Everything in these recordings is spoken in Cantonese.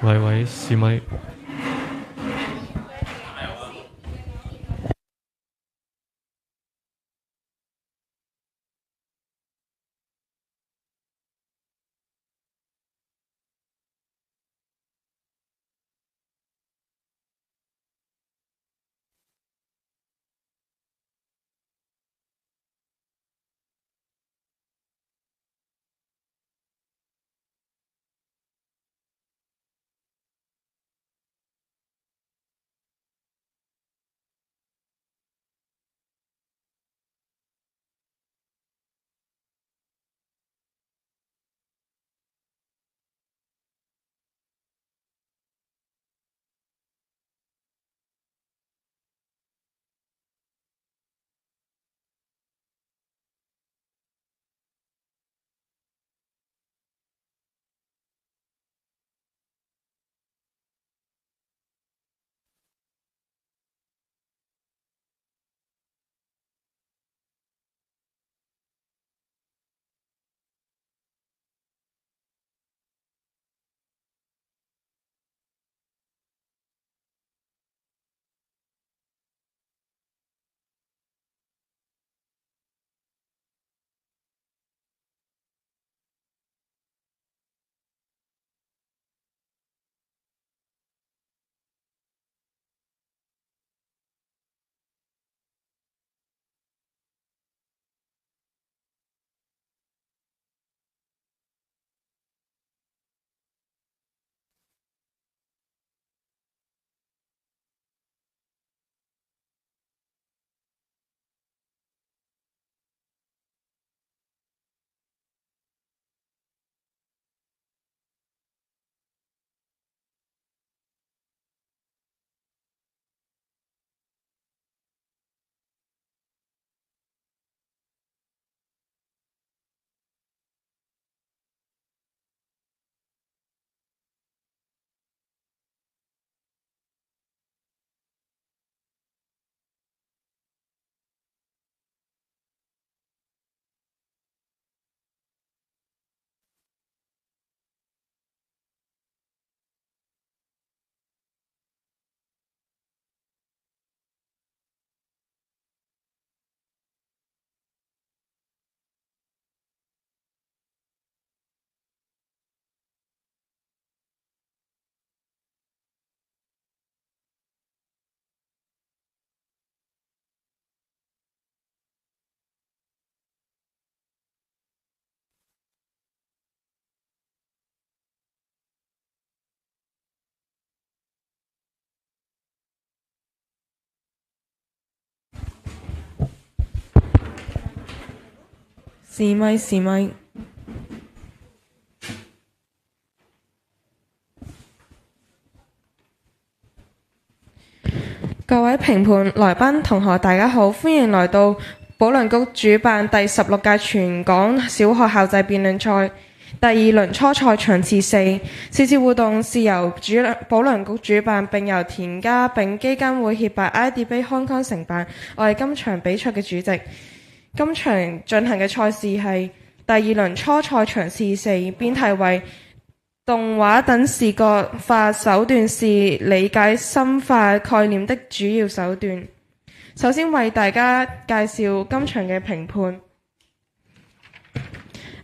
喂，試咪。試咪。各位評判、來賓、同學，大家好，歡迎來到保良局主辦第16屆全港小學校際辯論賽第2輪初賽場次4。是次活動是由保良局主辦，並由田家炳基金會協辦 IDP Hong Kong 承辦。我係今場比賽嘅主席。今場進行嘅賽事係第2輪初賽場次4，辯題為動畫等視覺化手段是理解深化概念的主要手段。首先為大家介紹今場嘅評判。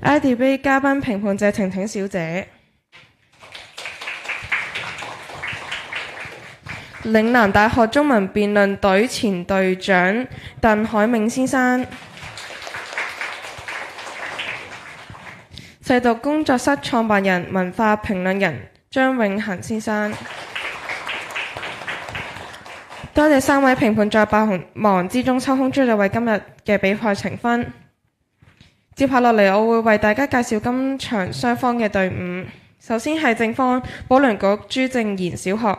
IDP 嘉賓評判謝婷婷小姐，嶺南大學中文辯論隊前隊長鄧海銘先生，細讀工作室創辦人、文化評論人張永恆先生。多謝3位評判在百忙之中抽空出嚟為今日嘅比賽呈分。接下落嚟，我會為大家介紹今場雙方嘅隊伍。首先係正方保良局朱正賢小學，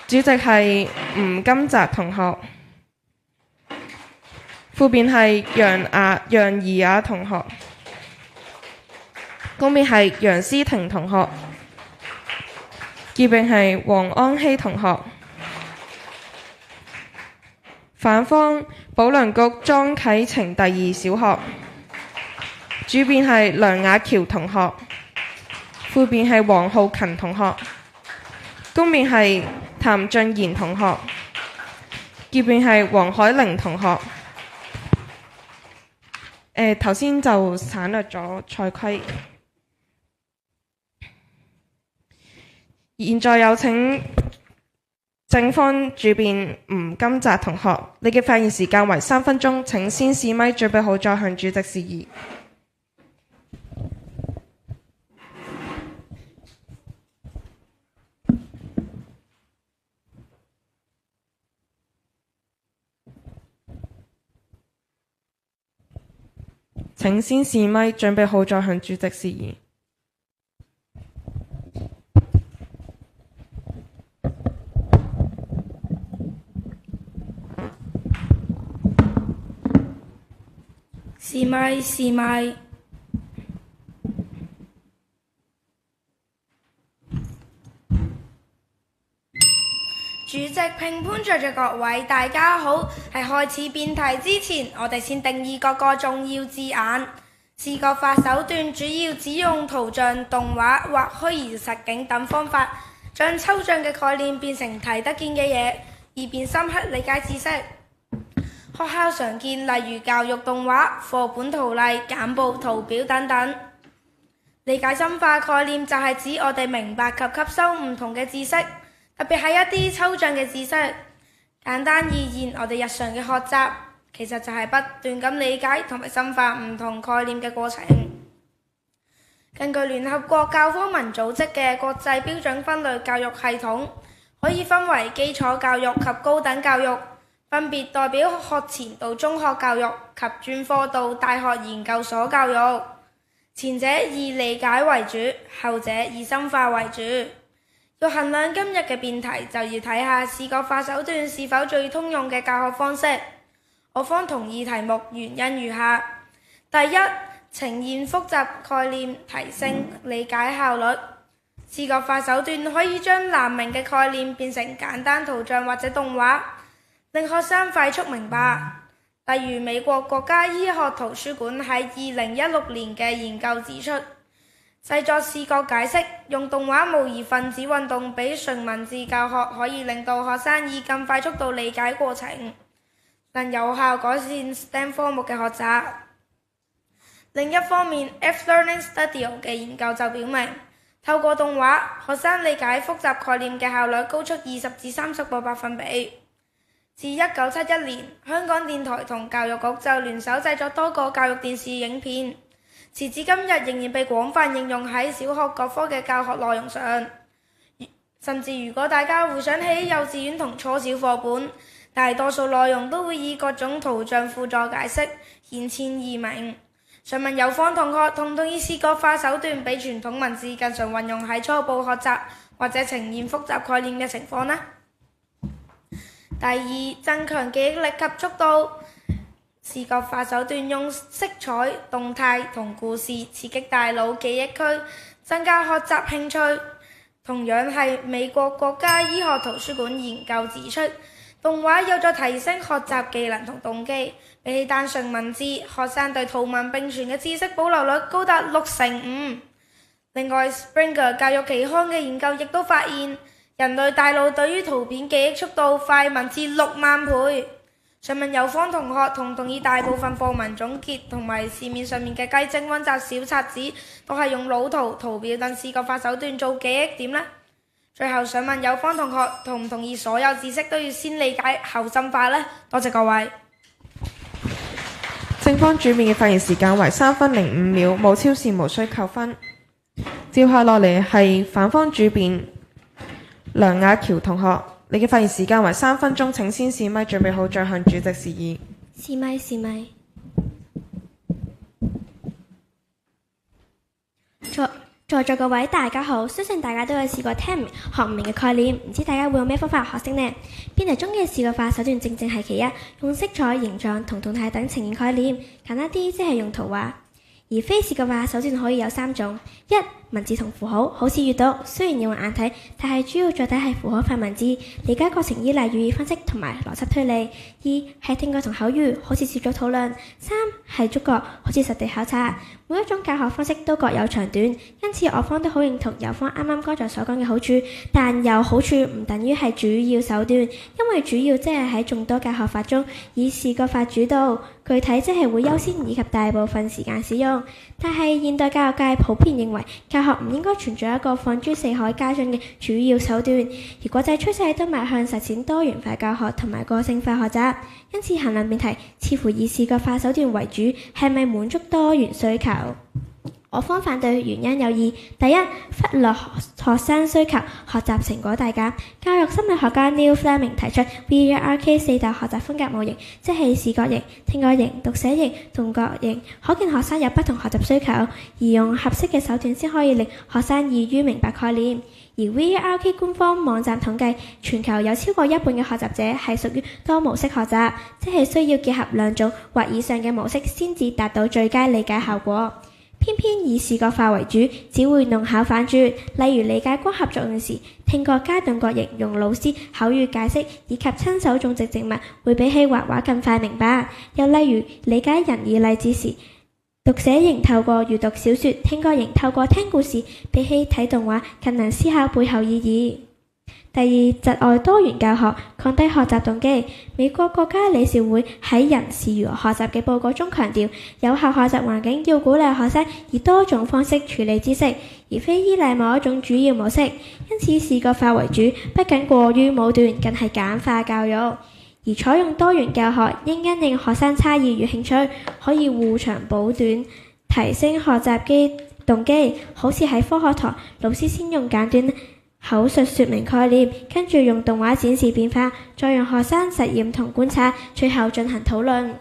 主席係吳金澤同學，副辯係楊怡雅同學，公辯係楊思婷同學，結辯係黃安希同學。反方保良局莊啟晴第2小學，主辯係梁雅喬同學。副辯係黃浩勤同學，公辯係譚俊賢同學，結辯係黃海玲同學。頭先就省略咗賽規。現在有請正方主辯吳金澤同學，你嘅發言時間為3分鐘，請先試咪，準備好再向主席示意。請先試咪，準備好再向主席示意。試咪試咪。主席、評判在座各位，大家好。喺開始辯題之前，我哋先定義各個重要字眼。視覺化手段主要指用圖像、動畫或虛擬實景等方法，將抽象嘅概念變成睇得見嘅嘢，以便深刻理解知識。學校常見，例如教育動畫、課本圖例、簡報、圖表等等。理解深化概念就係指我哋明白及吸收唔同嘅知識，特別係一啲抽象嘅知識。簡單而言，我哋日常嘅學習其實就係不斷咁理解同埋深化唔同概念嘅過程。根據聯合國教科文組織嘅國際標準分類教育系統，可以分為基礎教育及高等教育，分別代表學前到中學教育及專科到大學研究所教育。前者以理解為主，後者以深化為主。要衡量今日嘅辯題，就要睇下視覺化手段是否最通用嘅教學方式。我方同意題目原因如下：第一，呈現複雜概念，提升理解效率。視覺化手段可以將難明嘅概念變成簡單圖像或者動畫，令學生快速明白。例如美國國家醫學圖書館喺2016年嘅研究指出，製作視覺解釋，用動畫模擬分子運動比純文字教學可以令到學生以更快速度理解過程，能有效改善 STEM 科目嘅學習。另一方面 ，F Learning Studio 嘅研究就表明，透過動畫，學生理解複雜概念嘅效率高出20至30個百分比。自1971年，香港電台同教育局就聯手製作多個教育電視影片，時至今日仍然被廣泛應用喺小學各科嘅教學內容上。甚至如果大家回想起幼稚園同初小課本，大多數內容都會以各種圖像輔助解釋，顯淺易明。想問有方同學同唔同意視覺化手段比傳統文字更常運用喺初步學習或者呈現複雜概念嘅情況呢？第二，增強記憶力及速度。視覺化手段用色彩、動態同故事刺激大腦記憶區，增加學習興趣。同樣係美國國家醫學圖書館研究指出，動畫有助提升學習技能同動機，比起單純文字，學生對圖文並存嘅知識保留率高達65%。另外 Springer 教育期刊嘅研究亦都發現，人類大腦對於圖片記憶速度快文字6萬倍。想問有方同學同唔同意大部分課文總結同埋市面上面嘅雞精溫習小冊子都係用腦圖、圖表等視覺化手段做記憶點呢？最後想問有方同學同唔同意所有知識都要先理解後深化呢？多謝各位。正方主辯嘅發言時間為3分05秒，冇超時無需扣分。接下落嚟係反方主辯梁雅喬同學，你嘅發言時間為3分鐘，請先試咪，準備好再向主席示意。試咪試咪。在座各位大家好，相信大家都有試過聽唔明、學唔明嘅概念，唔知大家會有咩方法學識呢？辯題中嘅視覺化手段正正係其一，用色彩、形狀同動態等呈現概念，簡單啲即係用圖畫。而非視覺化手段可以有3種：一、文字同符號好似閱讀，雖然要用眼睇，但係主要載體係符號化文字，理解過程依賴語義分析同埋邏輯推理。二係聽覺同口語，好似小組討論。三係觸覺，好似實地考察。每一種教學方式都各有長短，因此我方都好認同友方啱啱剛才所講嘅好處，但有好處唔等於係主要手段，因為主要即係喺眾多教學法中以視覺法主導，具體即係會優先以及大部分時間使用。但係現代教育界普遍認為教學唔應該存在一個放諸四海皆準嘅主要手段，而國際趨勢都邁向實踐多元化教學同埋個性化學習，因此衡量辯題似乎以視覺化手段為主，係咪滿足多元需求？我方反對原因有二：第一，忽略學生需求，學習成果大減。教育心理學家 Neil Fleming 提出 VURK 四大學習風格模型，即係視覺型、聽覺型、讀寫型、動覺型。可見學生有不同學習需求，而用合適嘅手段先可以令學生易於明白概念。而 VURK 官方網站統計，全球有超過一半嘅學習者係屬於多模式學習，即係需要結合兩種或以上嘅模式先至達到最佳理解效果。偏偏以視覺化為主，只會弄巧反拙。例如理解光合作用時，聽覺加動覺型用老師口語解釋以及親手種植植物，會比起畫畫更快明白。又例如理解人義例子時，讀寫型透過閱讀小說，聽覺型透過聽故事，比起睇動畫更能思考背後意義。第二，窒礙多元教學，降低學習動機。美國國家理事會喺《人是如何學習》嘅報告中強調，有效學習環境要鼓勵學生以多種方式處理知識，而非依賴某一種主要模式。因此視覺化為主，不僅過於武斷，更係簡化教育。而採用多元教學，應因應學生差異與興趣，可以護長補短，提升學習動機。好似喺科學堂，老師先用簡短口述說明概念，跟住用動畫展示變化，再用學生實驗同觀察，最後進行討論。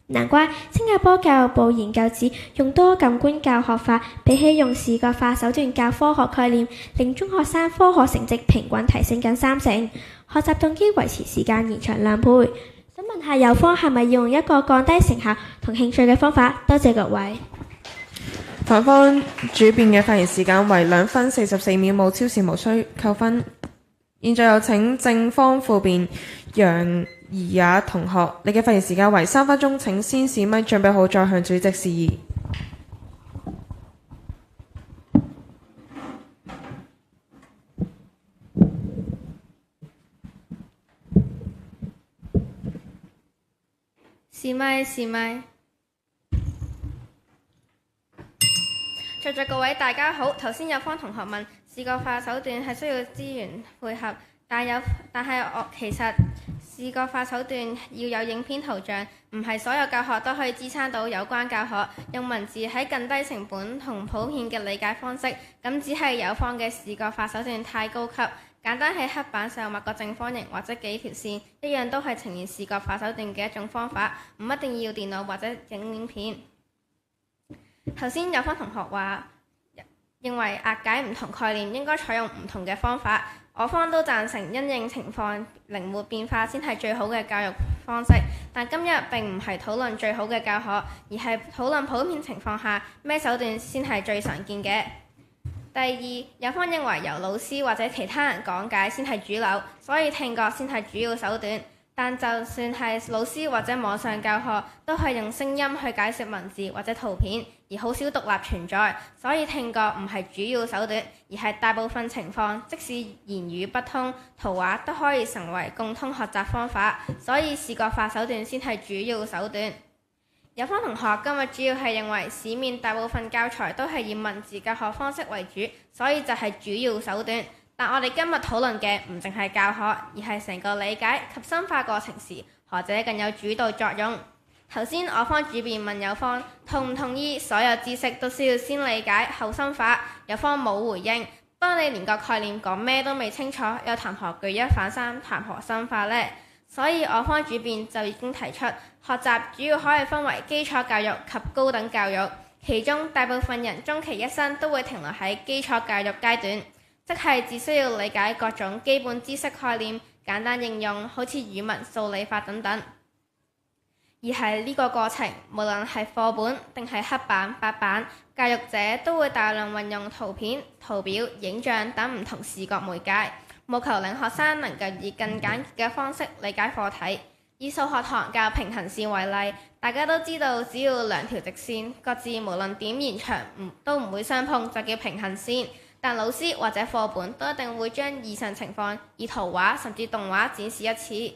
難怪新加坡教育部研究指，用多感官教學法，比起用視覺化手段教科學概念，令中學生科學成績平均提升近30%，學習動機維持時間延長2倍。想問下友方係咪要用一個降低成效同興趣嘅方法？多謝各位。反方主辯嘅發言時間為2分44秒，冇超時無需扣分。現在有請正方副辯楊怡雅同學，你嘅發言時間為3分鐘，請先試咪準備好再向主席示意。試咪。在座各位大家好，頭先有方同學問視覺化手段係需要資源配合，但係我其實視覺化手段要有影片圖像，唔係所有教學都可以支撐到有關教學。用文字喺更低成本同普遍嘅理解方式，咁只係友方嘅視覺化手段太高級，簡單喺黑板上畫個正方形或者幾條線，一樣都係呈現視覺化手段嘅一種方法，唔一定要電腦或者影片。頭先有方同學話認為押解唔同概念應該採用唔同嘅方法，我方都贊成因應情況靈活變化先係最好嘅教育方式。但今日並唔係討論最好嘅教學，而係討論普遍情況下咩手段先係最常見嘅。第二，有方認為由老師或者其他人講解先係主流，所以聽覺先係主要手段。但就算係老師或者網上教學，都係用聲音去解釋文字或者圖片，而好少獨立存在，所以聽覺唔係主要手段，而係大部分情況，即使言語不通，圖畫都可以成為共通學習方法，所以視覺化手段先係主要手段。有方同學今日主要係認為市面大部分教材都係以文字教學方式為主，所以就係主要手段。但我哋今日討論嘅唔淨係教學，而係成個理解及深化過程時，何者更有主導作用？頭先我方主辯問友方同唔同意所有知識都需要先理解後深化，友方冇回應。當你連個概念講咩都未清楚，又談何舉一反三，談何深化呢？所以我方主辯就已經提出，學習主要可以分為基礎教育及高等教育，其中大部分人終其一生都會停留喺基礎教育階段。即係只需要理解各種基本知識概念，簡單應用，好似語文、數理化等等。而係呢個過程，無論係課本定係黑板、白板，教育者都會大量運用圖片、圖表、影像等唔同視覺媒介，務求令學生能夠以更簡潔嘅方式理解課題。以數學堂教平行線為例，大家都知道，只要兩條直線各自無論點延長都唔會相碰，就叫平行線。但老師或者課本都一定會將以上情況以圖畫甚至動畫展示一次。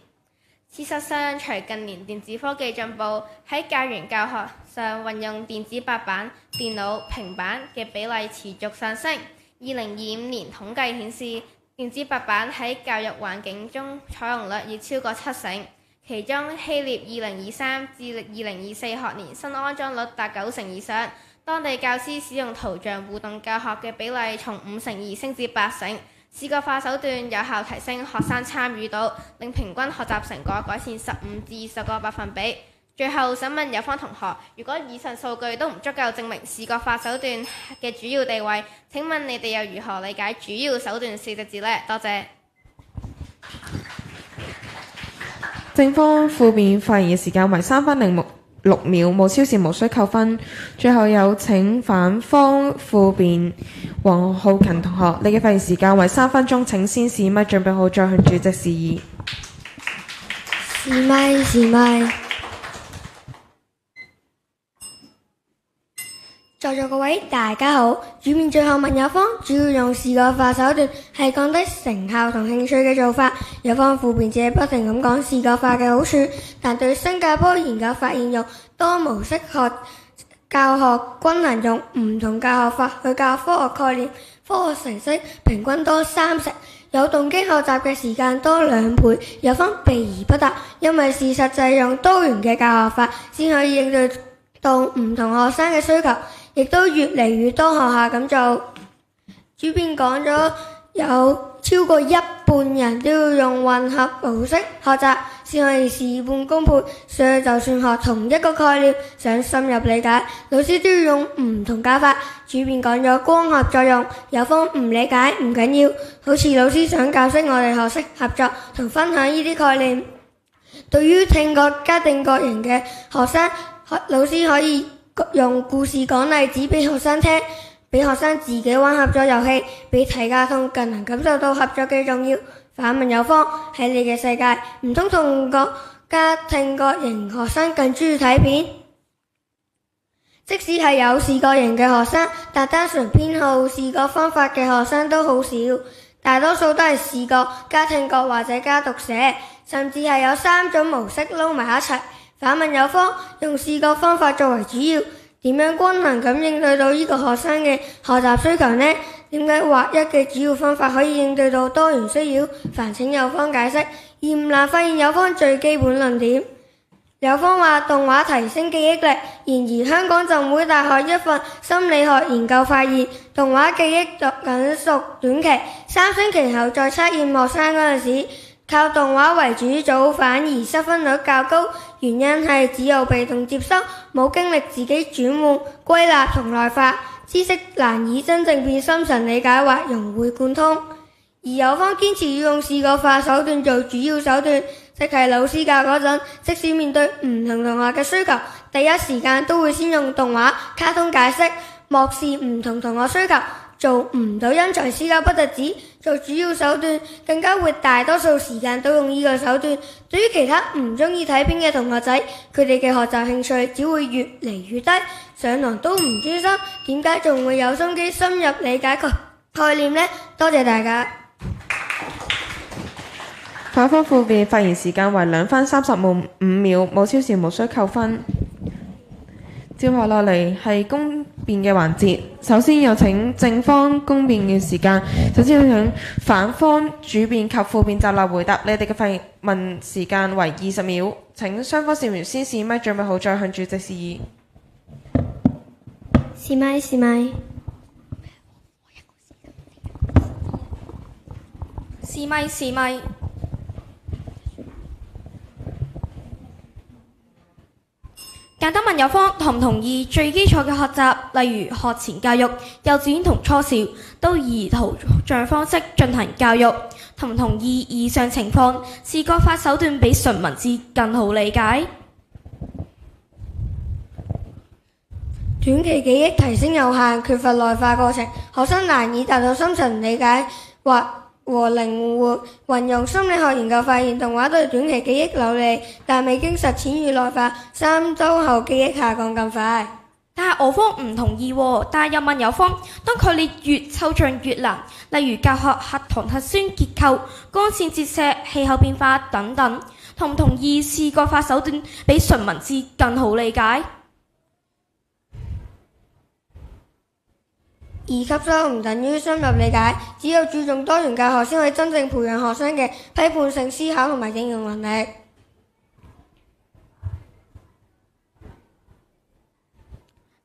事實上，隨近年電子科技進步，喺教員教學上運用電子白板、電腦、平板嘅比例持續上升。2025年統計顯示，電子白板喺教育環境中採用率已超過70%。其中希臘2023至2024學年新安裝率達90%以上，當地教師使用圖像互動教學嘅比例從52%升至80%，視覺化手段有效提升學生參與度，令平均學習成果改善15至20個百分比。最後想問有方同學，如果以上數據都唔足夠證明視覺化手段嘅主要地位，請問你哋又如何理解主要手段4隻字呢？多謝。正方負辯發言嘅時間為3分06秒，無超時無需扣分。最後有請反方負辯黃浩勤同學，你嘅發言時間為3分鐘，請先試咪準備好再向主席示意。試咪。在座各位大家好，主辯最後問有方主要用視覺化手段係降低成效同興趣嘅做法，有方負辯者不停咁講視覺化嘅好處，但對新加坡研究發現用多模式教學均能用唔同教學法去教科學概念，科學成績平均多30%，有動機學習嘅時間多2倍，有方避而不答，因為事實就係用多元嘅教學法先可以應對到唔同學生嘅需求，亦都越嚟越多學校咁做。主辯講咗有超過一半人都要用混合模式學習先可以事半功倍，所以就算學同一個概念，想深入理解，老師都要用唔同教法。主辯講咗光合作用，有方唔理解唔緊要，好似老師想教識我哋學識合作同分享呢啲概念。對於聽覺加定覺型嘅學生，老師可以用故事講例子俾學生聽，俾學生自己玩合作遊戲，比睇卡通更能感受到合作嘅重要。反問有方，喺你嘅世界，唔通同覺加聽覺型學生更鍾意睇片？即使係有視覺型嘅學生，但單純偏好視覺方法嘅學生都好少，大多數都係視覺加聽覺或者加讀寫，甚至係有3種模式撈埋一齊。反問有方，用視覺方法作為主要，點樣均衡咁應對到呢個學生嘅學習需求呢？點解劃一嘅主要方法可以應對到多元需要？煩請有方解釋。而唔難發現有方最基本論點。有方話動畫提升記憶力，然而香港浸會大學一份心理學研究發現，動畫記憶僅屬短期，3星期後再測驗學生嗰陣時，靠動畫為主組反而失分率較高，原因係只有被動接收，冇經歷自己轉換、歸納同內化，知識難以真正變深層理解或融會貫通。而有方堅持要用視覺化手段做主要手段，即係老師教嗰陣，即使面對唔同同學嘅需求，第一時間都會先用動畫、卡通解釋，漠視唔同同學需求，做唔到因材施教不特止，做主要手段更加會大多數時間都用呢個手段。對於其他唔中意睇片嘅同學仔，佢哋嘅學習興趣只會越嚟越低，上堂都唔專心，點解仲會有心機深入理解概念呢？多謝大家。反方負辯發言時間為2分35秒，冇超時無需扣分。接下落嚟係公辯嘅環節，首先有請正方公辯嘅時間，首先有請反方主辯及副辯集立回答。你哋嘅發問時間為20秒，請雙方議員先試咪準備好再向主席示意。試咪。試咪。簡單問有方同唔同意最基礎嘅學習，例如學前教育、幼稚園同初小，都以圖像方式進行教育，同唔同意以上情況，視覺化手段比純文字更好理解？短期記憶提升有限，缺乏內化過程，學生難以達到深層理解和靈活運用。心理學研究發現，動畫對短期記憶有利，但未經實踐與內化，3週後記憶下降更快。但係我方唔同意喎，但係又問有方，當概念越抽象越難，例如教學核糖核酸結構、光線折射、氣候變化等等，同唔同意視覺化手段比純文字更好理解？易吸收唔等於深入理解，只有注重多元教學，先可以真正培養學生嘅批判性思考同埋應用能力。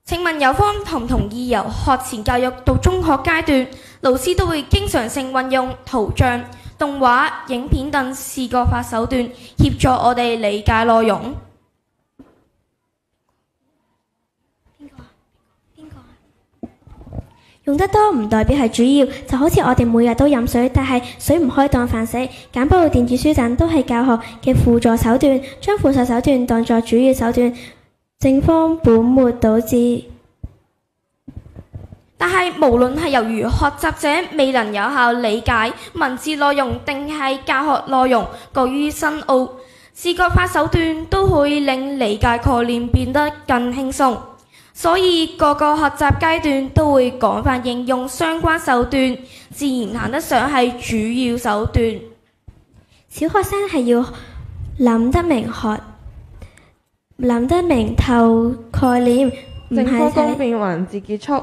請問有方同唔同意由學前教育到中學階段，老師都會經常性運用圖像、動畫、影片等視覺化手段協助我哋理解內容？用得多唔代表係主要，就好似我哋每日都飲水，但係水唔可以當飯食。簡報電子書等都係教學嘅輔助手段，將輔助手段當作主要手段，正方本末倒置。但係無論係由於學習者未能有效理解文字內容，定係教學內容過於深奧，視覺化手段都可以令理解概念變得更輕鬆。所以各個學習階段都會廣泛應用相關手段，自然談得上係主要手段。小學生係要諗得明透概念，唔正方係公辯環節結束。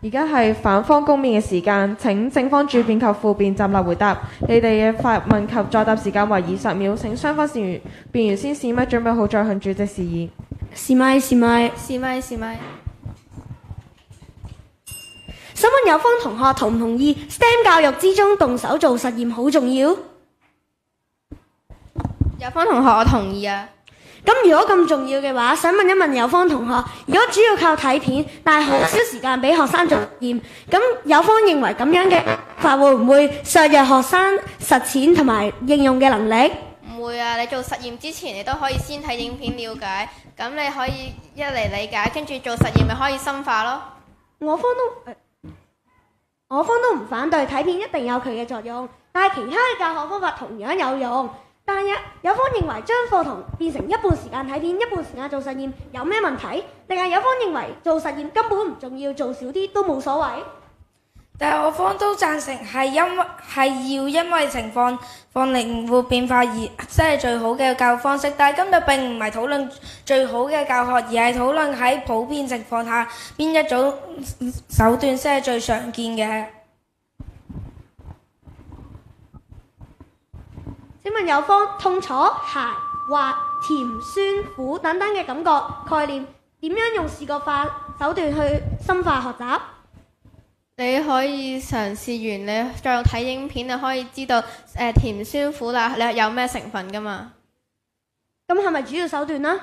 而家係反方公辯嘅時間，請正方主辯及副辯站立回答。你哋嘅發問及作答時間為20秒。請雙方辯員先試咪準備好再向主席示意。試咪。試咪。想問有方同學同唔同意 STEM 教育之中動手做實驗好重要？有方同學，我同意啊。咁如果咁重要嘅話，想問一問有方同學，如果主要靠睇片，但係好少時間俾學生做實驗，咁有方認為咁樣嘅法會唔會削弱學生實踐同埋應用嘅能力？唔會啊！你做實驗之前，你都可以先睇影片了解，咁你可以一嚟理解，跟住做實驗咪可以深化咯。我方都唔反對睇片一定有佢嘅作用，但係其他嘅教學方法同樣有用。但係有方認為將課堂變成一半時間睇片，一半時間做實驗有咩問題？定係有方認為做實驗根本唔重要，做少啲都冇所謂？但係我方都贊成係因為情況靈活變化而先係最好嘅教育方式。但係今日並唔係討論最好嘅教學，而係討論喺普遍情況下邊一種手段先係最常見嘅。請問有方痛楚、鹹、滑、甜、酸、苦等等嘅感覺概念，點樣用視覺化手段去深化學習？你可以嘗試完，你再用睇影片，你可以知道甜酸苦辣你有咩成分噶嘛。咁係咪主要手段啦？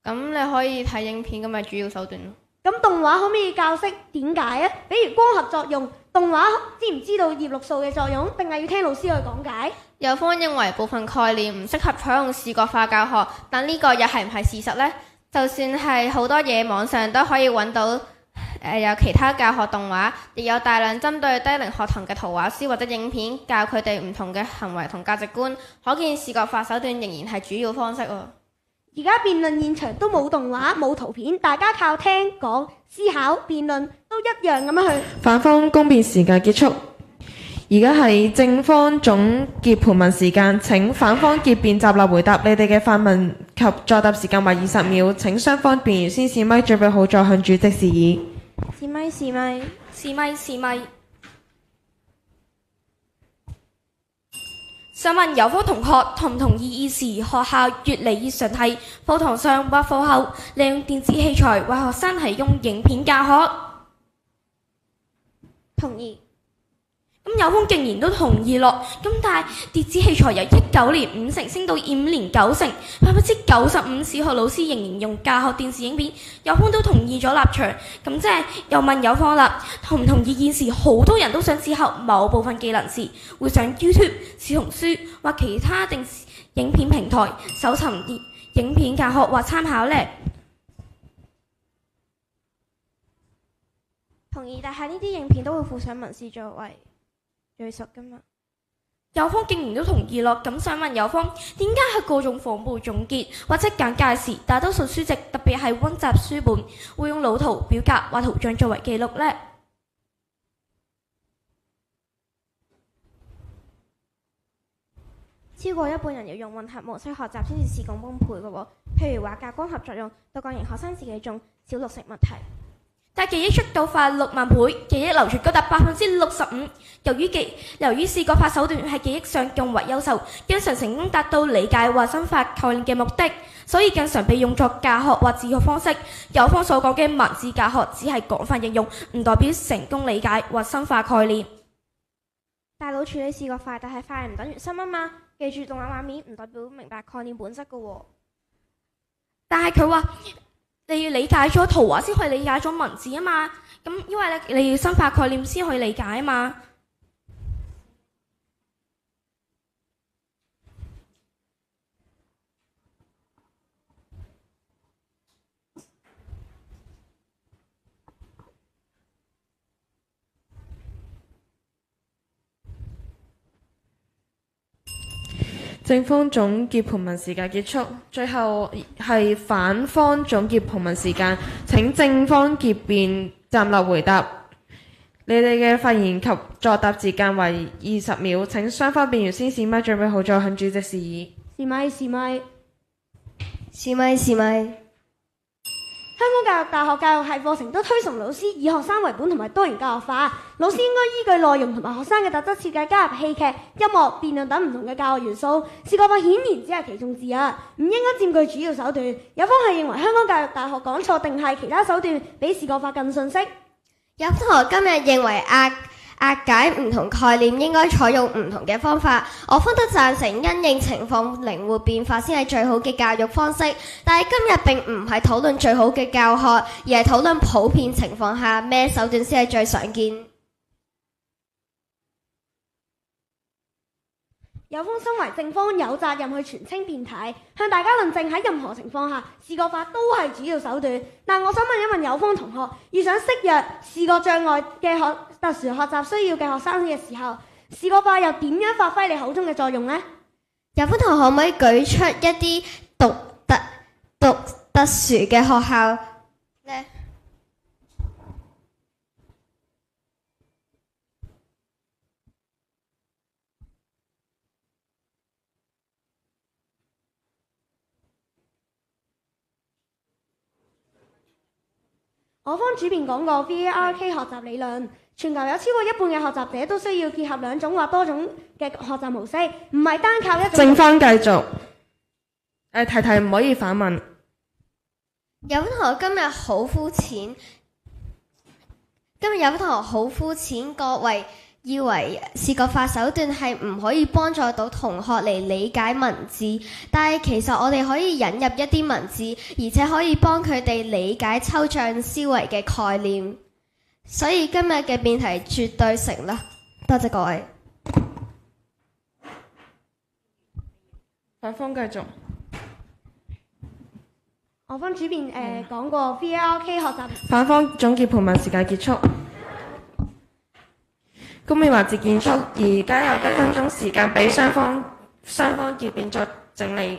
咁你可以睇影片，咁咪主要手段咯。咁動畫可唔可以教識點解啊？比如光合作用，動畫知唔知道葉綠素嘅作用，定係要聽老師去講解？有方認為部分概念唔適合採用視覺化教學，但呢個又係唔係事實呢？就算係好多嘢網上都可以揾到，有其他教學動畫，亦有大量針對低齡學童嘅圖畫書或者影片，教佢哋唔同嘅行為同價值觀。可見視覺化手段仍然係主要方式喎。而家辯論現場都冇動畫冇圖片，大家靠聽講思考辯論都一樣咁樣去。反方公辯時間結束。而家係正方總結盤問時間，請反方結辯站立回答。你哋嘅發問及作答時間為20秒。請雙方辯員先試咪準備好再向主席示意。試咪。想問有方同學同唔同意現時學校越嚟越常喺課堂上或課後利用電子器材為學生提供影片教學？同意。咁有方竟然都同意咯，咁但係電子器材由19年50%升到25年90%，95%小學老師仍然用教學電視影片，有方都同意咗立場，咁即係又問有方啦，同唔同意現時好多人都想之後某部分技能時會上 YouTube、小紅書或其他電視影片平台搜尋影片教學或參考呢？同意，但係呢啲影片都會附上文字作為敘述㗎嘛。有方竟然都同意咯，咁想問有方點解喺各種訪問總結或者簡介時，大多數書籍特別係溫習書本會用腦圖、表格或圖像作為記錄呢？超過一半人要用混合模式學習先至事半功倍嘅喎。譬如話教光合作用，導鋼型學生自己種小綠食物題。但記憶速度快6萬倍，記憶流傳高達65%。由於視覺化手段喺記憶上更為優秀，經常成功達到理解或深化概念嘅目的，所以經常被用作教學或自學方式。有方所講嘅文字教學只係廣泛應用，唔代表成功理解或深化概念。大腦處理視覺快，但係快唔等於深啊嘛。記住動畫畫面唔代表明白概念本質㗎喎。但係佢話你要理解咗圖畫先可以理解咗文字啊嘛，咁因為咧你要深化概念先可以理解啊嘛。正方總結盤問時間結束，最後係反方總結盤問時間。請正方結辯站立回答。你哋嘅發言及作答時間為20秒。請雙方辯員先試咪準備好再向主席示意。試咪試咪試咪試咪。香港教育大學教育系課程都推崇老師以學生為本同埋多元教育化，老師應該依據內容同埋學生嘅特質設計加入戲劇、音樂、辯論等唔同嘅教育元素。視覺化顯然只係其中之一，唔應該佔據主要手段。有方係認為香港教育大學講錯，定係其他手段比視覺化更遜色？有同學今日認為押解唔同概念應該採用唔同嘅方法，我方都贊成因應情況靈活變化先係最好嘅教育方式。但係今日並唔係討論最好嘅教學，而係討論普遍情況下咩手段先係最常見。有方身為正方，有責任去澄清辯題，向大家論證喺任何情況下視覺化都係主要手段。但我想問一問有方同學，遇上適弱視覺障礙嘅特殊學習需要嘅學生嘅時候，視覺化又點樣發揮你口中嘅作用呢？有方同學可唔可以舉出一啲獨特殊嘅學校呢？我方主辯講過 VARK 學習理論，全球有超過一半嘅學習者都需要結合兩種或多種嘅學習模式，唔係單靠一種。正方繼續。提提唔可以反問。有同學今日好膚淺，有同學好膚淺，各位以為視覺化手段係唔可以幫助到同學嚟理解文字，但係其實我哋可以引入一啲文字，而且可以幫佢哋理解抽象思維嘅概念。所以今日嘅辯題絕對成立。多謝各位。反方繼續。我方主辯講過 VARK 學習。反方總結盤問時間結束。公辯環節結束，而家有1分鐘時間俾雙方結辯作整理。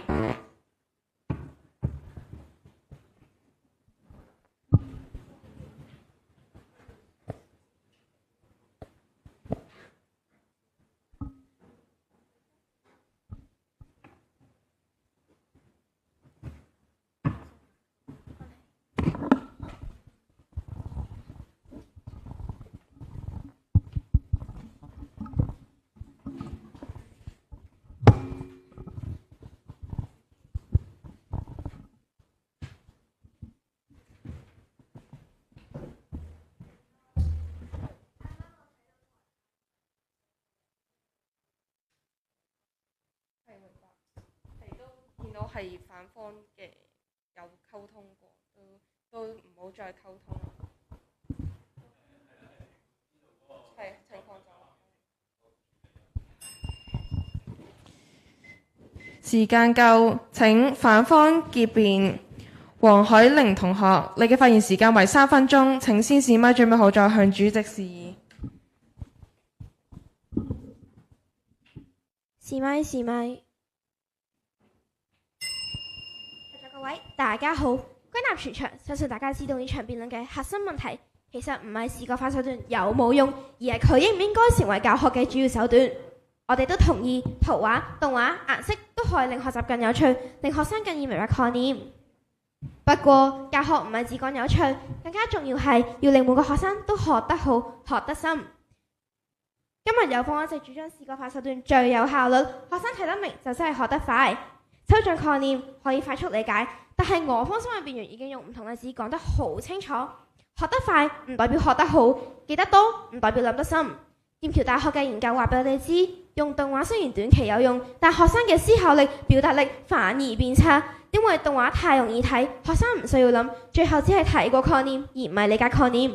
係反方嘅有溝通過，都唔好再溝通。係情況就時間夠，請反方結辯。黃海玲同學，你嘅發言時間為3分鐘，請先試咪準備好再向主席示意。試咪試咪。各位大家好，歸納全場，相信大家知道呢場辯論嘅核心問題，其實唔係視覺化手段有冇用，而係佢應唔應該成為教學嘅主要手段。我哋都同意圖畫、動畫、顏色都可以令學習更有趣，令學生更易明白概念。不過教學唔係只講有趣，更加重要係要令每個學生都學得好、學得深。今日有方一直主張視覺化手段最有效率，學生睇得明就真係學得快。抽象概念可以快速理解，但係我方新聞辯員已經用唔同例子講得好清楚。學得快唔代表學得好，記得多唔代表諗得深。劍橋大學嘅研究話俾我哋知，用動畫雖然短期有用，但學生嘅思考力、表達力反而變差，因為動畫太容易睇，學生唔需要諗，最後只係睇過概念而唔係理解概念。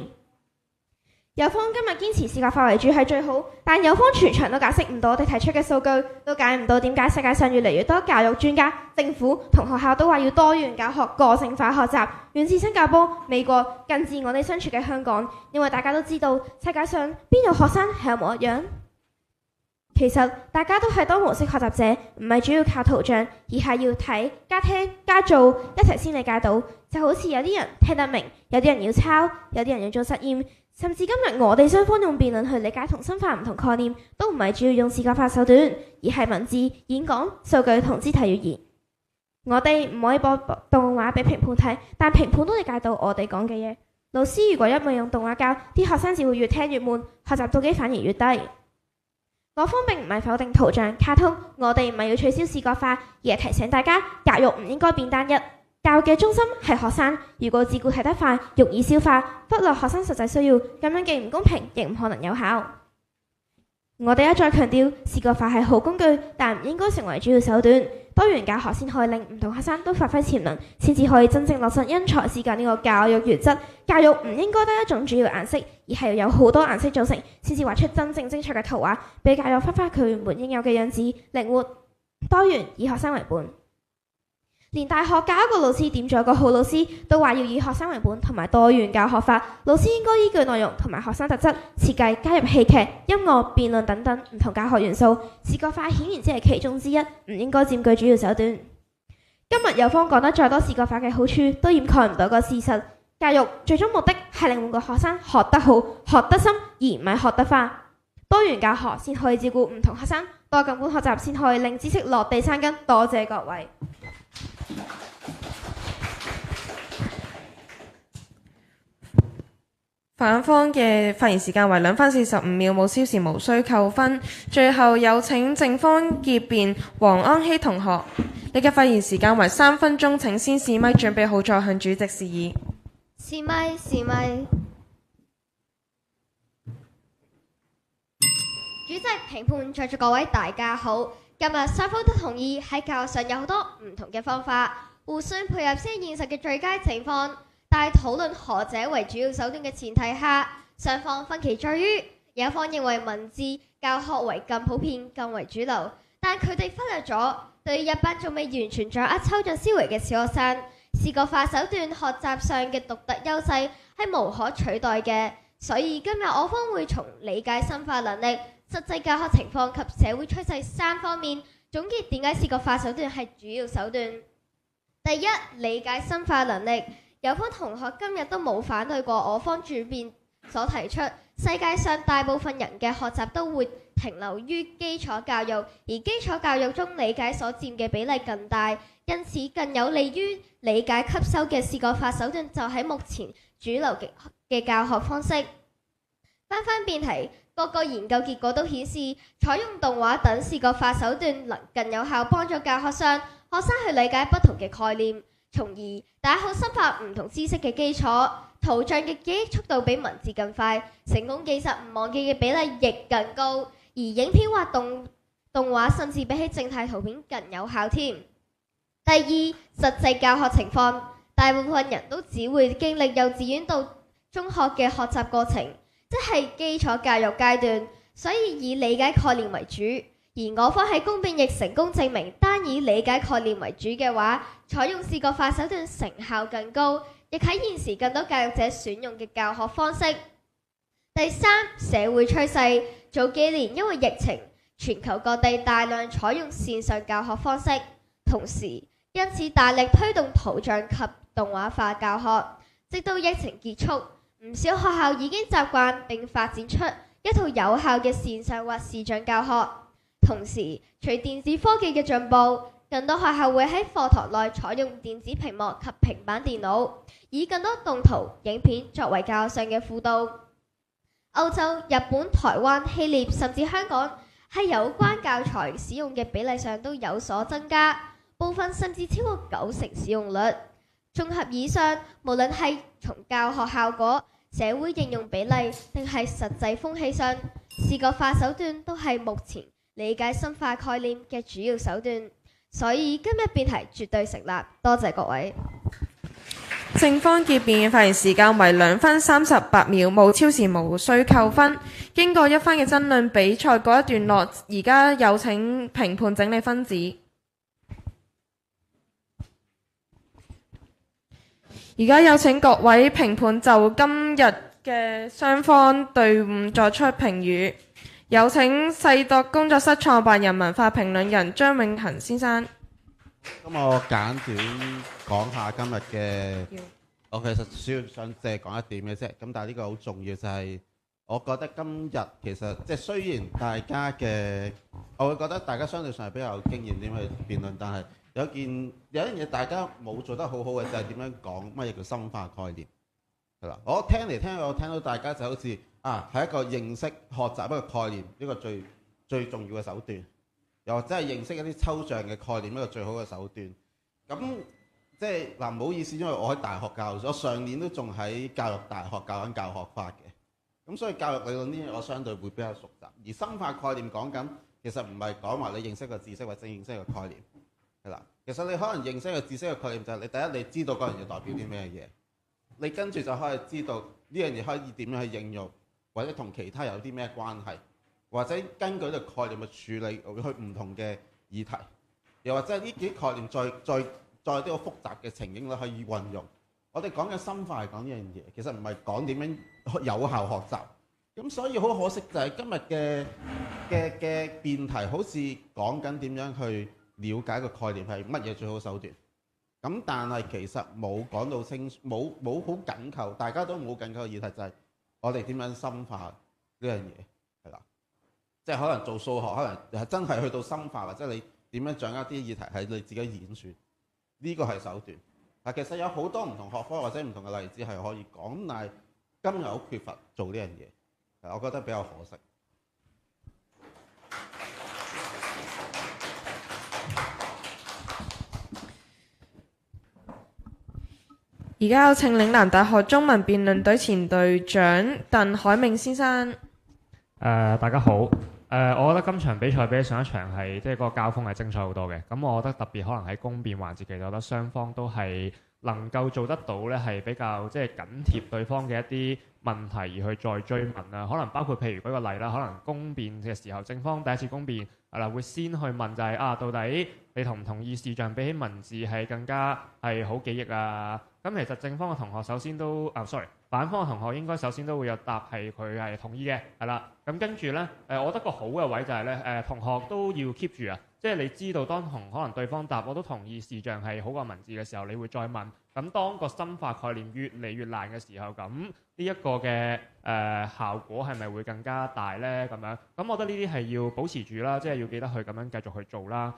有方今日堅持視覺化為主係最好，但有方全場都解釋唔到我哋提出嘅數據，都解唔到點解世界上越嚟越多教育專家、政府同學校都話要多元教學、個性化學習，遠至新加坡、美國，更至我哋身處嘅香港。因為大家都知道，世界上邊有學生係一模一樣？其實大家都係多模式學習者，唔係主要靠圖像，而係要睇、加聽、加做，一齊先理解到。就好似有啲人聽得明，有啲人要抄，有啲人要做實驗。甚至今日我哋雙方用辯論去理解同深化唔同概念，都唔係主要用視覺化手段，而係文字、演講、數據同肢體語言。我哋唔可以播動畫俾評判睇，但評判都理解到我哋講嘅嘢。老師如果一味用動畫教，啲學生只會越聽越悶，學習動機反而越低。我方並唔係否定圖像、卡通，我哋唔係要取消視覺化，而係提醒大家，教育唔應該變單一。教育嘅中心係學生，如果自顧睇得快，容易消化，忽略學生實際需要，咁樣既唔公平，亦唔可能有效。我哋一再強調，視覺化係好工具，但唔應該成為主要手段。多元教學先可以令唔同學生都發揮潛能，先至可以真正落實因材施教呢個教育原則。教育唔應該得一種主要顏色，而係要有好多顏色組成，先至畫出真正精彩嘅圖畫，俾教育發揮佢原本應有嘅樣子，靈活多元，以學生為本。連大學教一個老師點做一個好老師，都話要以學生為本同埋多元教學法。老師應該依據內容同埋學生特質設計，加入戲劇、音樂、辯論等等唔同教學元素。視覺化顯然只係其中之一，唔應該佔據主要手段。今日有方講得再多視覺化嘅好處，都掩蓋唔到個事實：教育最終目的係令每個學生學得好、學得深，而唔係學得化。多元教學先可以照顧唔同學生，多感官學習先可以令知識落地生根。多謝各位。反方嘅發言時間為2分45秒，冇超時無需扣分。最後有請正方結辯黃安熙同學，你嘅發言時間為3分鐘，請先試咪準備好再向主席示意。試咪試咪。主席、評判、在座各位大家好。今日雙方都同意喺教學上有好多唔同嘅方法，互相配合先係現實嘅最佳情況。但係討論何者為主要手段嘅前提下，雙方分歧在於，有一方認為文字教學為更普遍、更為主流，但佢哋忽略咗對於一班仲未完全掌握抽象思維嘅小學生，視覺化手段學習上嘅獨特優勢係無可取代嘅。所以今日我方會從理解深化能力、實際教學情況及社會趨勢3方面總結點解視覺化手段係主要手段。第一，理解深化能力。有方同學今日都冇反對過我方主辯所提出，世界上大部分人嘅學習都會停留於基礎教育，而基礎教育中理解所佔嘅比例更大，因此更有利於理解吸收嘅視覺化手段就喺目前主流嘅教學方式。翻辯題，各個研究結果都顯示，採用動畫等視覺化手段能更有效幫助教學上學生去理解不同嘅概念，從而打好深化唔同知識嘅基礎。圖像嘅記憶速度比文字更快，成功記實唔忘記嘅比例亦更高，而影片或動畫甚至比起靜態圖片更有效添。第二，實際教學情況，大部分人都只會經歷幼稚園到中學嘅學習過程，即係基礎教育階段，所以以理解概念為主。而我方喺公辯亦成功證明，單以理解概念為主嘅話，採用視覺化手段成效更高，亦喺現時更多教育者選用嘅教學方式。第三，社會趨勢，早幾年因為疫情，全球各地大量採用線上教學方式，同時因此大力推動圖像及動畫化教學，直到疫情結束，唔少學校已經習慣並發展出一套有效嘅線上或視像教學。同時，隨電子科技嘅進步，更多學校會喺課堂內採用電子屏幕及平板電腦，以更多動圖、影片作為教學上嘅輔導。歐洲、日本、台灣、希臘甚至香港喺有關教材使用嘅比例上都有所增加，部分甚至超過90%使用率。綜合以上，無論係從教學效果、社會應用比例定係實際風氣上，視覺化手段都係目前理解深化概念嘅主要手段。所以今日辯題絕對成立。多謝各位。正方結辯嘅發言時間為2分38秒，冇超時無需扣分。經過一番嘅爭論，比賽告一段落。而家有請評判整理分子。而家有請各位評判就今日嘅雙方隊伍作出評語。有請世度工作室創辦人、文化評論人張永恒先生。咁我簡短講下今日嘅，我其實主要想淨係講一點嘅啫。咁但係呢個好重要，就係我覺得今日其實即係雖然大家嘅，我會覺得大家相對上係比較有經驗點去辯論，但係有一樣嘢大家冇做得好好嘅就係點樣講乜嘢叫深化概念係啦。我聽嚟聽去，我聽到大家就好似係一個認識學習一個概念，呢個最重要嘅手段。又或者係認識一啲抽象嘅概念，一個最好嘅手段。咁即係唔好意思，因為我喺大學教，我上年都仲喺教育大學教緊教學法嘅。咁所以教育理論呢啲我相對會比較熟習。而深化概念講緊，其實唔係講話你認識個知識或者認識個概念，係啦。其實你可能認識個知識嘅概念就係你第一你知道嗰樣嘢代表啲咩嘢，你跟住就可以知道呢樣嘢可以點樣去應用，或者同其他有啲咩關係。或者根據呢個概念去處理去唔同嘅議題，又或者呢幾概念再呢個複雜嘅情景咧可以運用。我哋講嘅深化係講呢樣嘢，其實唔係講點樣有效學習。咁所以好可惜就係今日嘅辯題好似講緊點樣去了解個概念係乜嘢最好手段。咁但係其實冇講到清，冇好緊扣，大家都冇緊扣嘅議題就係我哋點樣深化呢樣嘢。即係可能做數學，可能係真係去到深化，或者你點樣掌握啲議題係你自己演算，呢個係手段。但其實有好多唔同學科或者唔同嘅例子係可以講，但係今日好缺乏做呢樣嘢，我覺得比較可惜。而家有請嶺南大學中文辯論隊前隊長鄧海明先生。大家好。我覺得今場比賽比起上一場係即係個交鋒係精彩好多嘅。咁我覺得特別可能喺公辯環節，其實我覺得雙方都係能夠做得到呢，係比較即係緊貼對方嘅一啲問題而去再追問啦。可能包括譬如舉個例啦，可能公辯嘅時候，正方第一次公辯會先去問就係到底你同唔同意視像比起文字係更加係好記憶啊？咁其實正方嘅同學首先都反方嘅同學應該首先都會有答係佢係同意嘅，係啦。咁跟住呢，我覺得個好嘅位就係呢，同學都要 keep 住啊，即係你知道當同可能對方答我都同意視像係好過文字嘅時候，你會再問。咁當個深化概念越嚟越難嘅時候，咁呢一個嘅效果係咪會更加大呢？咁樣，咁我覺得呢啲係要保持住啦，即係要記得去咁樣繼續去做啦。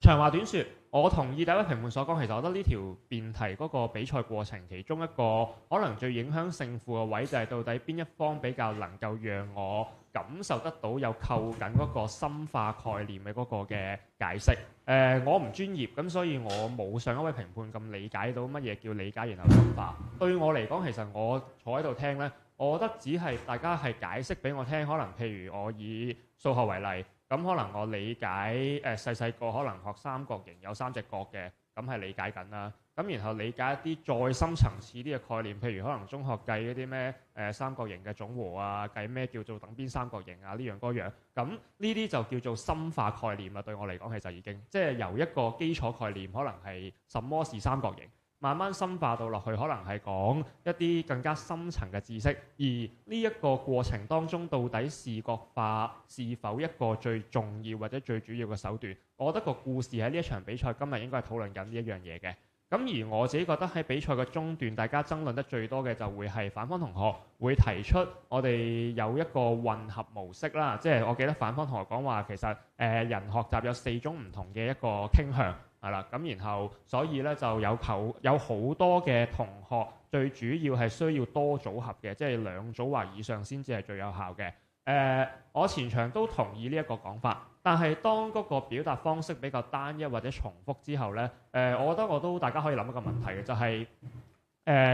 長話短說，我同意第一位評判所講，其實我覺得呢條辯題嗰個比賽過程其中一個可能最影響勝負嘅位就係到底邊一方比較能夠讓我感受得到有扣緊嗰個深化概念嘅嗰個嘅解釋。我唔專業，咁所以我冇上一位評判咁理解到乜嘢叫理解然後深化。對我嚟講，其實我坐喺度聽呢，我覺得只係大家係解釋俾我聽，可能譬如我以數學為例。咁可能我理解細個可能學三角形有三隻角嘅，咁係理解緊啦。咁然後理解一啲再深層次啲嘅概念，譬如可能中學計嗰啲咩三角形嘅總和啊，計咩叫做等邊三角形啊，呢樣嗰樣。咁呢啲就叫做深化概念啦。對我嚟講，其實已經即係由一個基礎概念，可能係什麼是三角形，慢慢深化到落去，可能係講一啲更加深層嘅知識。而呢一個過程當中，到底視覺化是否一個最重要或者最主要嘅手段？我覺得個故事喺呢一場比賽今日應該係討論緊呢一樣嘢嘅。咁而我自己覺得喺比賽嘅中段，大家爭論得最多嘅就會係反方同學會提出我哋有一個混合模式啦，即係我記得反方同學講話其實人學習有4種唔同嘅一個傾向係啦，咁然後所以咧就有好多嘅同學最主要係需要多組合嘅，即係2組或以上先至係最有效嘅。我前場都同意呢一個講法，但係當嗰個表達方式比較單一或者重複之後呢，我覺得大家可以諗一個問題嘅，就係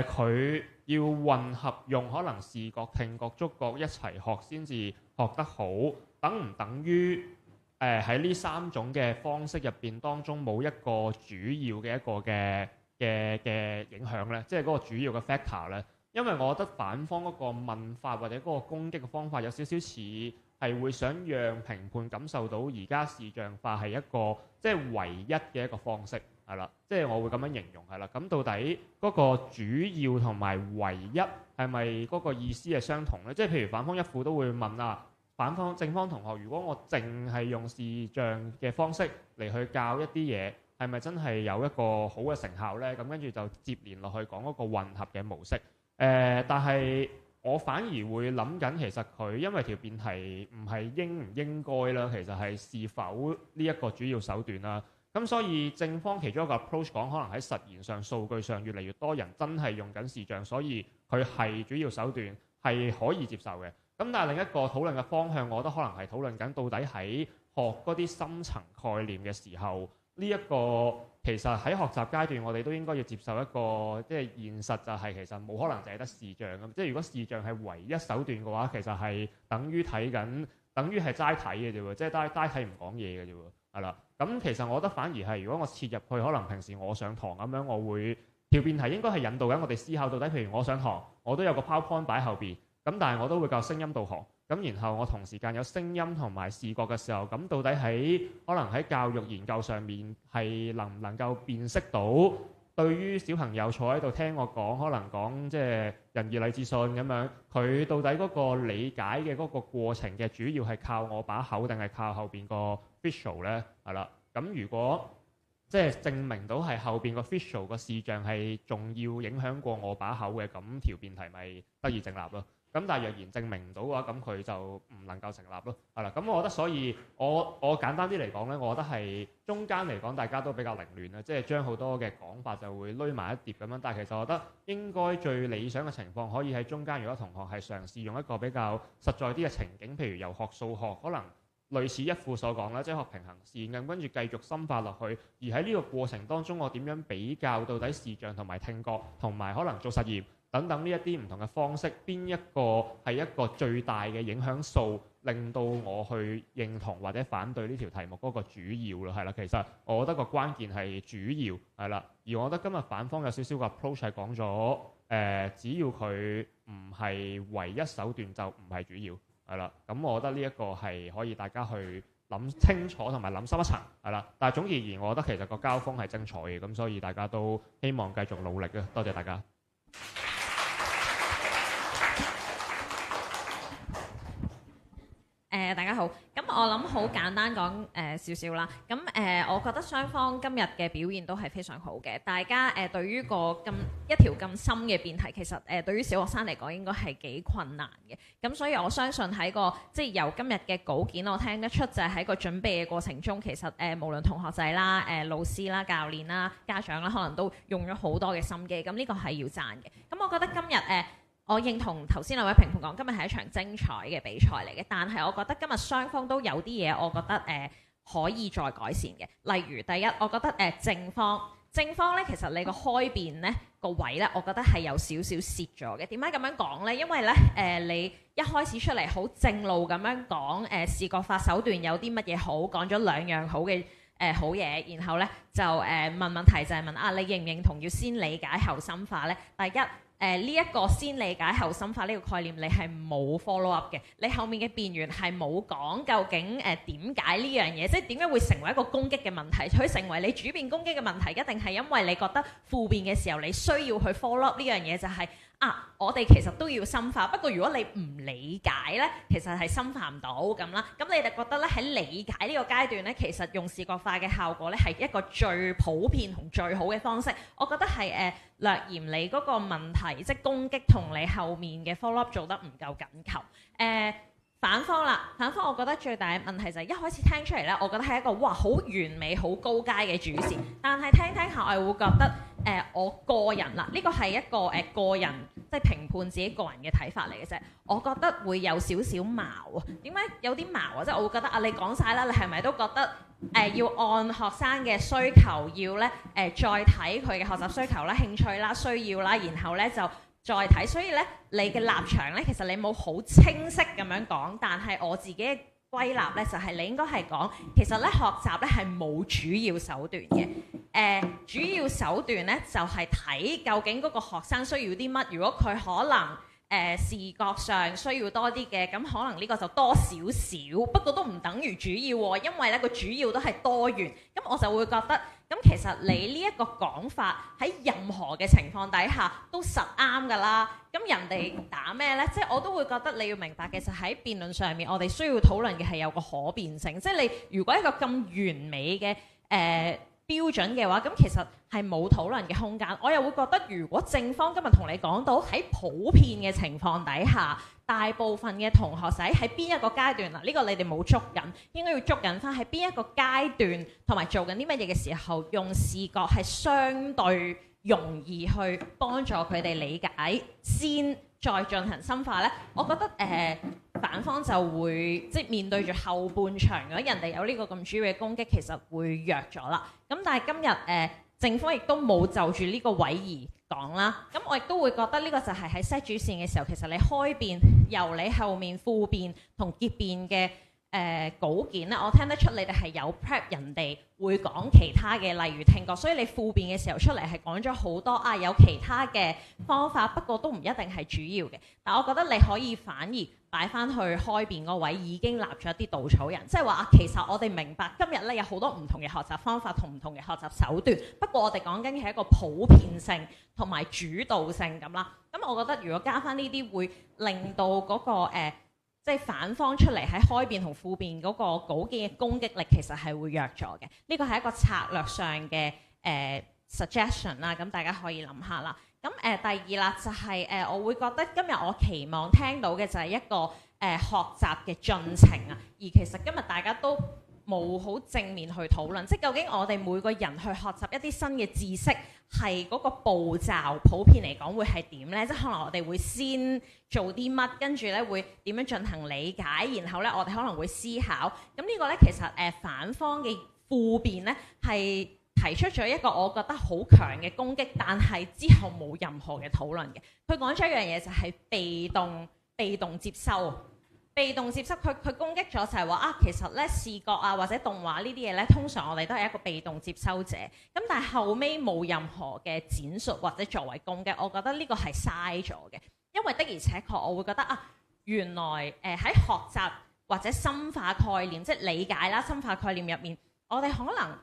佢要混合用可能視覺、聽覺、觸覺一齊學先至學得好，等唔等於喺呢3種嘅方式入邊當中冇一個主要嘅一個嘅影響呢？即係嗰個主要嘅 factor 呢？因為我覺得反方嗰個問法或者嗰個攻擊嘅方法有少少似係會想讓評判感受到而家視像化係一個即係唯一嘅一個方式係啦，即係我會咁樣形容係啦。咁到底嗰個主要同埋唯一係咪嗰個意思係相同呢？即係譬如反方一副都會問啊，正方同學，如果我淨係用視像嘅方式嚟去教一啲嘢，係咪真係有一個好嘅成效呢？咁跟住就接連落去講嗰個混合嘅模式。但係我反而會諗緊，其實佢因為條辯題唔係應唔應該啦，其實係是否呢一個主要手段啦。咁所以正方其中一個 approach 講，可能喺實驗上、數據上越嚟越多人真係用緊視像，所以佢係主要手段係可以接受嘅。咁但係另一個討論嘅方向，我覺得可能係討論緊到底喺學嗰啲深層概念嘅時候，呢一個其實喺學習階段，我哋都應該要接受一個即係現實，就係其實冇可能淨係得視像咁。即係如果視像係唯一手段嘅話，其實係等於係齋睇嘅啫喎，即係齋睇唔講嘢嘅啫喎，係啦。咁其實我覺得反而係如果我切入去，可能平時我上堂咁樣，我會條辯題應該係引導緊我哋思考到底，譬如我上堂我都有個 PowerPoint 擺後邊，咁但係我都會教聲音導航。咁然後我同時間有聲音同埋視覺嘅時候，咁到底可能喺教育研究上面係能唔能夠辨識到對於小朋友坐喺度聽我講，可能講即係仁義禮智信咁樣，佢到底嗰個理解嘅嗰個過程嘅主要係靠我把口定係靠後邊個 visual 呢？係啦，咁如果即係證明到係後邊個 visual 個視像係仲要影響過我把口嘅，咁條辯題咪得以成立咯。咁但係若然證明唔到嘅話，咁佢就唔能夠成立咯。係啦，咁我覺得所以我簡單啲嚟講呢，我覺得係中間嚟講大家都比較凌亂啦，即係將好多嘅講法就會攏埋一碟咁樣。但係其實我覺得應該最理想嘅情況可以喺中間，如果同學係嘗試用一個比較實在啲嘅情景，譬如由學數學，可能類似一副所講啦，即係學平衡線咁，跟住繼續深化落去。而喺呢個過程當中，我點樣比較到底視像同埋聽覺同埋可能做實驗等等呢一啲唔同嘅方式，邊一個係一個最大嘅影響數，令到我去認同或者反對呢條題目嗰個主要咯，係啦。其實我覺得個關鍵係主要係啦。而我覺得今日反方有少少個 approach 係講咗，只要佢唔係唯一手段就唔係主要係啦。咁我覺得呢一個係可以大家去諗清楚同埋諗深一層係啦。但係總而言，我覺得其實個交鋒係精彩嘅，咁所以大家都希望繼續努力嘅。多謝大家。大家好，咁我諗好簡單講少少啦。咁我覺得雙方今日嘅表現都係非常好嘅。大家對於一條咁深嘅辯題，其實對於小學生嚟講應該係幾困難嘅。咁所以我相信喺即係由今日嘅稿件，我聽得出就係喺個準備嘅過程中，其實無論同學仔啦、老師啦、教練啦、家長啦，可能都用咗好多嘅心機。咁呢個係要讚嘅。咁我覺得今日我認同頭先兩位評判講，今日係一場精彩嘅比賽嚟嘅。但係我覺得今日雙方都有啲嘢，我覺得可以再改善嘅。例如第一，我覺得正方咧，其實你個開辯咧個位咧，我覺得係有少少蝕咗嘅。點解咁樣講咧？因為咧你一開始出嚟好正路咁樣講視覺化手段有啲乜嘢好，講咗2樣好嘅好嘢，然後呢就問問題就係問你認唔認同要先理解後深化呢？第一。呢一個先理解後深化呢個概念，你係冇 follow up 嘅，你後面嘅辯員係冇講究竟點解呢樣嘢，即係點解會成為一個攻擊嘅問題？佢成為你主辯攻擊嘅問題，一定係因為你覺得副辯嘅時候你需要去 follow up 呢樣嘢，就係我哋其實都要深化，不過如果你唔理解呢，其實係深化唔到咁啦。咁你哋覺得咧喺理解呢個階段呢，其實用視覺化嘅效果呢係一個最普遍同最好嘅方式。我覺得係略嫌你嗰個問題，即係攻擊同你後面嘅 follow up 做得唔夠緊求。反方我覺得最大嘅問題就係一開始聽出嚟呢，我覺得係一個好完美、好高階嘅主持，但係聽下我係會覺得我個人啦，呢個係一個個人即係評判自己個人嘅睇法嚟嘅啫。我覺得會有少少矛啊。點解有啲矛啊？即係我會覺得你講晒啦，你係咪都覺得要按學生嘅需求要呢再睇佢嘅學習需求啦、興趣啦、需要啦，然後呢就再睇，所以咧你嘅立場咧，其實你冇好清晰咁樣講，但係我自己嘅歸納咧，就係你應該係講，其實咧學習咧係冇主要手段嘅，主要手段咧就係睇究竟嗰個學生需要啲乜，如果佢可能視覺上需要多啲嘅，咁可能呢個就多少少，不過都唔等於主要喎，因為咧個主要都係多元，咁我就會覺得。咁其實你呢一個講法喺任何嘅情況底下都實啱㗎啦。咁人哋打咩呢？即係我都會覺得你要明白嘅就喺辯論上面，我哋需要討論嘅係有個可變性。即係你如果一個咁完美嘅標準嘅話，咁其實係冇討論嘅空間。我又會覺得，如果正方今日同你講到喺普遍嘅情況底下，大部分嘅同學仔喺邊一個階段呢個你哋冇捉緊，應該要捉緊翻喺邊一個階段，同埋做緊啲乜嘢嘅時候，用視覺係相對容易去幫助佢哋理解，先再進行深化呢。我覺得反方就會即係面對住後半場，如果人哋有呢個咁主要嘅攻擊，其實會弱咗啦。咁但係今日正方亦都冇就住呢個位而講啦。咁我亦都會覺得呢個就係喺 set 主線嘅時候，其實你開辯由你後面副辯同結辯嘅稿件咧，我聽得出你哋係有 prep 人哋會講其他嘅，例如聽覺，所以你副辯嘅時候出嚟係講咗好多有其他嘅方法，不過都唔一定係主要嘅。但我覺得你可以反而擺翻去開辯嗰位已經立咗一啲稻草人，即係話其實我哋明白今日咧有好多唔同嘅學習方法同唔同嘅學習手段，不過我哋講緊嘅係一個普遍性同埋主導性咁啦。咁我覺得如果加翻呢啲，會令到嗰個即係反方出嚟喺開辯同副辯嗰個稿件嘅攻擊力其實係會弱咗嘅。呢個係一個策略上嘅suggestion 啦，咁大家可以諗下啦。咁第二啦就係我會覺得今日我期望聽到嘅就係一個學習嘅進程啊，而其實今日大家都冇好正面去討論，即係究竟我哋每個人去學習一啲新嘅知識係嗰個步驟普遍嚟講會係點呢？即係可能我哋會先做啲乜，跟住咧會點樣進行理解，然後咧我哋可能會思考。咁呢個咧其實反方嘅副辯咧係提出咗一個我覺得好強嘅攻擊，但係之後冇任何嘅討論嘅。佢講咗一樣嘢就係被動接收。被動接收佢攻擊咗就係話其實咧視覺或者動畫呢啲嘢咧，通常我哋都係一個被動接收者。咁但係後尾冇任何嘅展述或者作為攻擊，我覺得呢個係嘥咗嘅。因為的而且確我會覺得原來喺學習或者深化概念，即係理解啦深化概念入面，我哋可能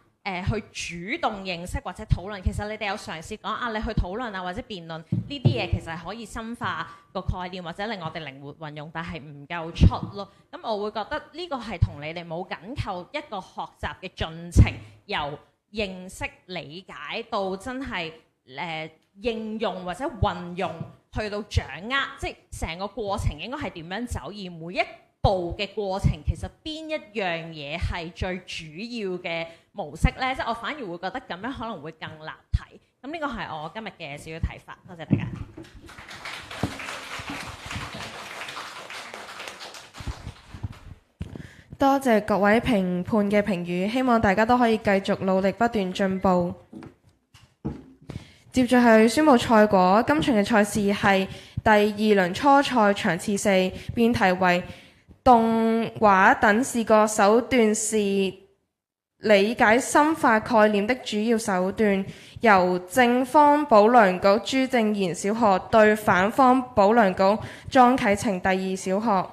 去主動認識或者討論，其實你哋有嘗試講你去討論或者辯論呢啲嘢，其實係可以深化個概念或者令我哋靈活運用，但係唔夠出咯。咁我會覺得呢個係同你哋冇緊扣一個學習嘅進程，由認識理解到真係應用或者運用，去到掌握，即係成個過程應該係點樣走，而每一步嘅過程其實邊一樣嘢係最主要嘅模式呢？即係我反而會覺得咁樣可能會更立體。咁呢個係我今日嘅少少睇法。多謝大家。多謝各位評判嘅評語，希望大家都可以繼續努力不斷進步。接住係宣布賽果，今場嘅賽事係第二輪初賽場次4，辯題為動畫等視覺手段是理解深化概念的主要手段，由正方保良局朱正賢小學對反方保良局莊啟程第二小學。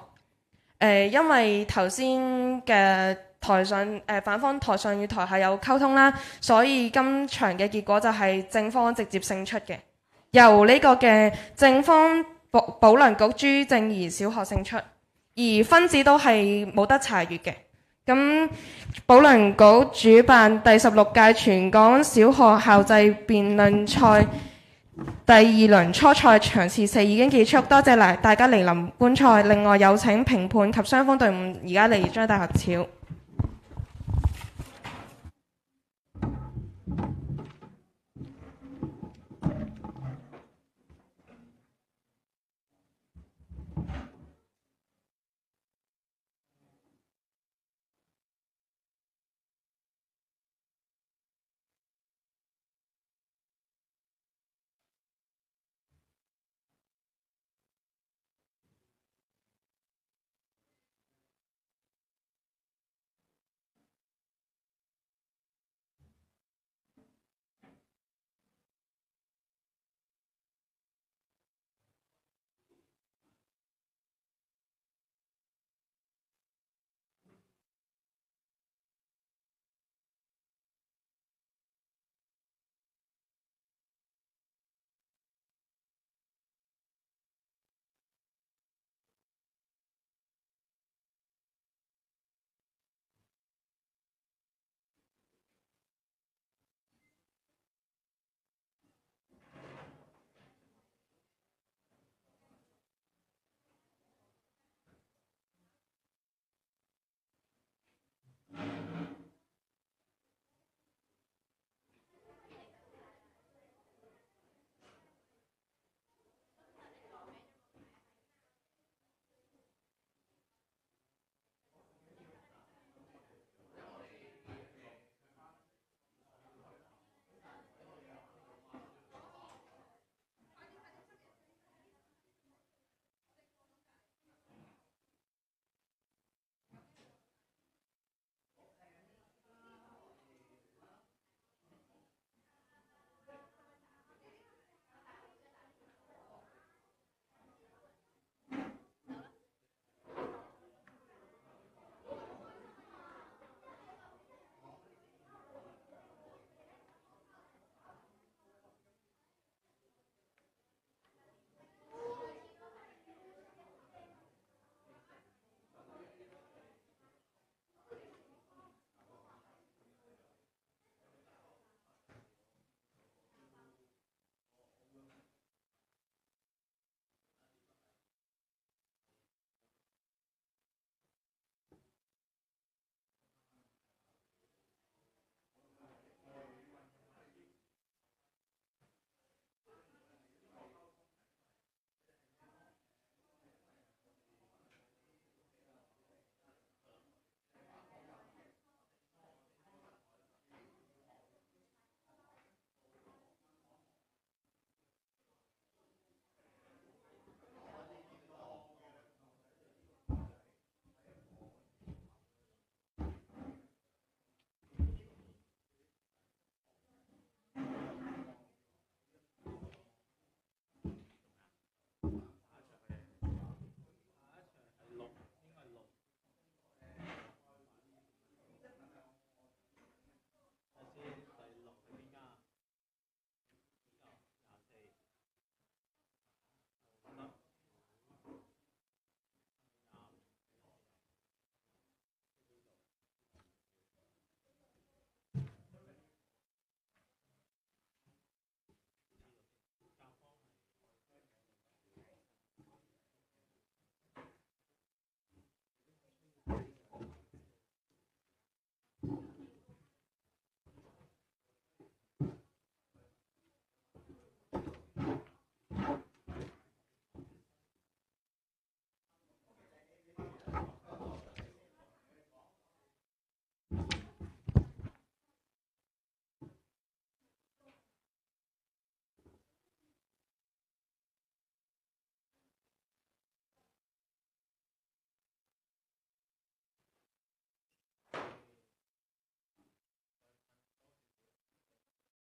因為頭先嘅台上反方台上與台下有溝通啦，所以今場嘅結果就係正方直接勝出嘅，由呢個嘅正方保良局朱正賢小學勝出，而分子都係冇得查閲嘅。咁保良局主辦第16屆全港小學校際辯論賽第二輪初賽場次4已經結束，多謝大家嚟臨觀賽。另外有請評判及雙方隊伍而家嚟將大合照。